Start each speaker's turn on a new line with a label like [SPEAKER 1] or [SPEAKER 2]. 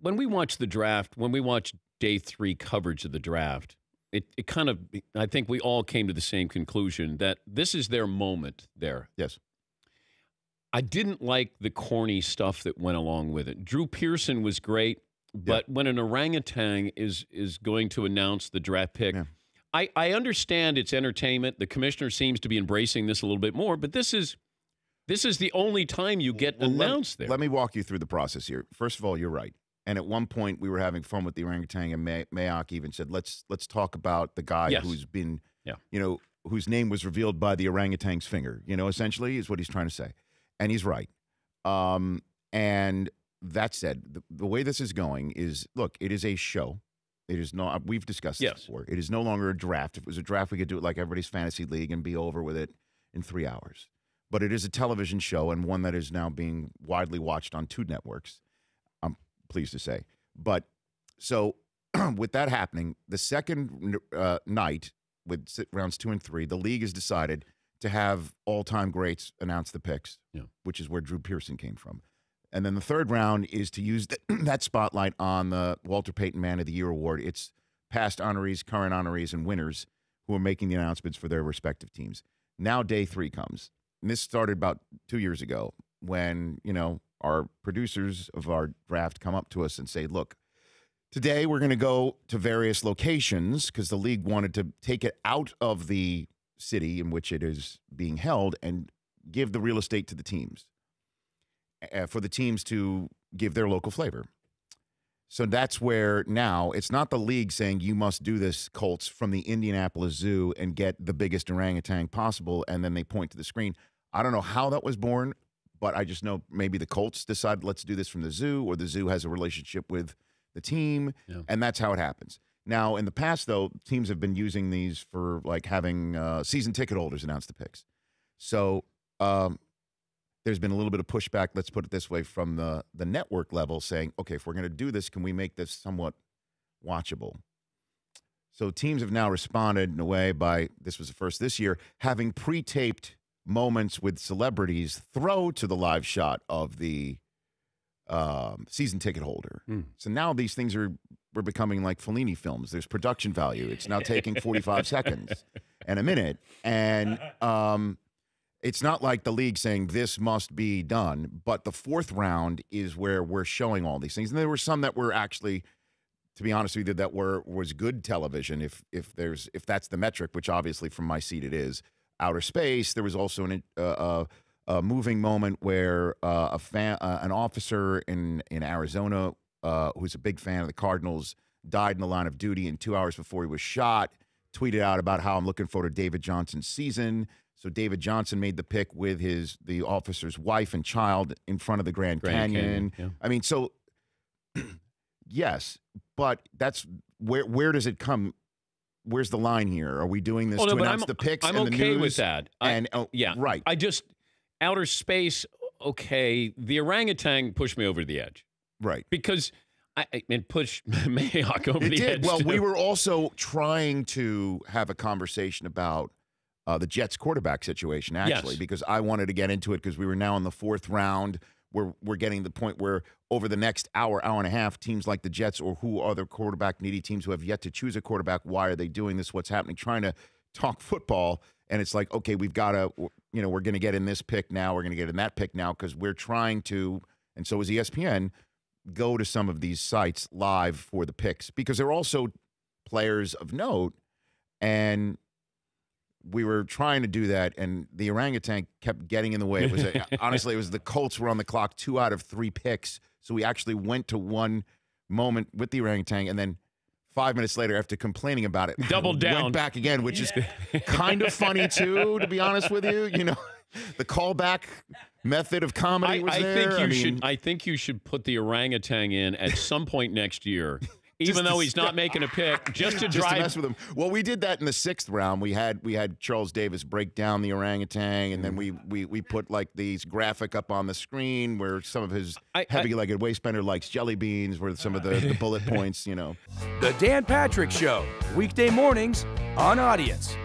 [SPEAKER 1] when we watch the draft, when we watch day 3 coverage of the draft, it kind of, I think we all came to the same conclusion that this is their moment there.
[SPEAKER 2] Yes.
[SPEAKER 1] I didn't like the corny stuff that went along with it. Drew Pearson was great, but when an orangutan is going to announce the draft pick, I understand it's entertainment. The commissioner seems to be embracing this a little bit more, but this is the only time you get announced there.
[SPEAKER 2] Let me walk you through the process here. First of all, you're right. And at one point, we were having fun with the orangutan, and Mayock even said, "Let's talk about the guy who's been, whose name was revealed by the orangutan's finger." Essentially, is what he's trying to say, and he's right. And that said, the way this is going is, look, it is a show. It is not. We've discussed this before. It is no longer a draft. If it was a draft, we could do it like everybody's fantasy league and be over with it in 3 hours. But it is a television show, and one that is now being widely watched on 2 networks. Pleased to say. But so with that happening, the second night with rounds 2 and 3, the league has decided to have all-time greats announce the picks, which is where Drew Pearson came from. And then the third round is to use that spotlight on the Walter Payton Man of the Year award. It's past honorees, current honorees, and winners who are making the announcements for their respective teams. Now day 3 comes. And this started about 2 years ago when, our producers of our draft come up to us and say, look, today we're going to go to various locations because the league wanted to take it out of the city in which it is being held and give the real estate to the teams, for the teams to give their local flavor. So that's where now it's not the league saying you must do this, Colts, from the Indianapolis Zoo and get the biggest orangutan possible, and then they point to the screen. I don't know how that was born, but I just know maybe the Colts decided let's do this from the zoo, or the zoo has a relationship with the team, and that's how it happens. Now, in the past, though, teams have been using these for like having season ticket holders announce the picks. So there's been a little bit of pushback, let's put it this way, from the network level saying, okay, if we're going to do this, can we make this somewhat watchable? So teams have now responded in a way by, this was the first this year, having pre-taped moments with celebrities throw to the live shot of the season ticket holder. So now these things we're becoming like Fellini films. There's production value. It's now taking 45 seconds and a minute. And it's not like the league saying this must be done, but the 4th round is where we're showing all these things. And there were some that were actually, to be honest with you, that was good television, if that's the metric, which obviously from my seat it is. Outer space. There was also a moving moment where an officer in Arizona who's a big fan of the Cardinals died in the line of duty, and 2 hours before he was shot, tweeted out about how I'm looking forward to David Johnson's season. So David Johnson made the pick with the officer's wife and child in front of the Grand Canyon. I mean, so yes, but that's where does it come? Where's the line here? Are we doing this to announce the picks and the news? I'm okay with
[SPEAKER 1] that.
[SPEAKER 2] Right.
[SPEAKER 1] I just, outer space, okay. The orangutan pushed me over the edge.
[SPEAKER 2] Right.
[SPEAKER 1] Because it pushed Mayock over the edge.
[SPEAKER 2] Well, we were also trying to have a conversation about the Jets quarterback situation, actually, because I wanted to get into it because we were now in the 4th round. We're getting to the point where over the next hour and a half, teams like the Jets or who other quarterback-needy teams who have yet to choose a quarterback, why are they doing this? What's happening? Trying to talk football, and it's like, okay, we've got to, we're going to get in this pick now. We're going to get in that pick now because we're trying to, and so is ESPN, go to some of these sites live for the picks because they're also players of note, and we were trying to do that, and the orangutan kept getting in the way. It was honestly, it was the Colts were on the clock 2 out of 3 picks, so we actually went to one moment with the orangutan, and then 5 minutes later, after complaining about it,
[SPEAKER 1] doubled down,
[SPEAKER 2] went back again, which is kind of funny too, to be honest with you. The callback method of comedy was there.
[SPEAKER 1] I think you should put the orangutan in at some point next year. Even though he's not making a pick, just to
[SPEAKER 2] mess with him. Well, we did that in the 6th round. We had Charles Davis break down the orangutan, and then we put like these graphic up on the screen where some of his heavy-legged waistbender likes jelly beans, where some of the bullet points,
[SPEAKER 3] The Dan Patrick Show, weekday mornings on Audience.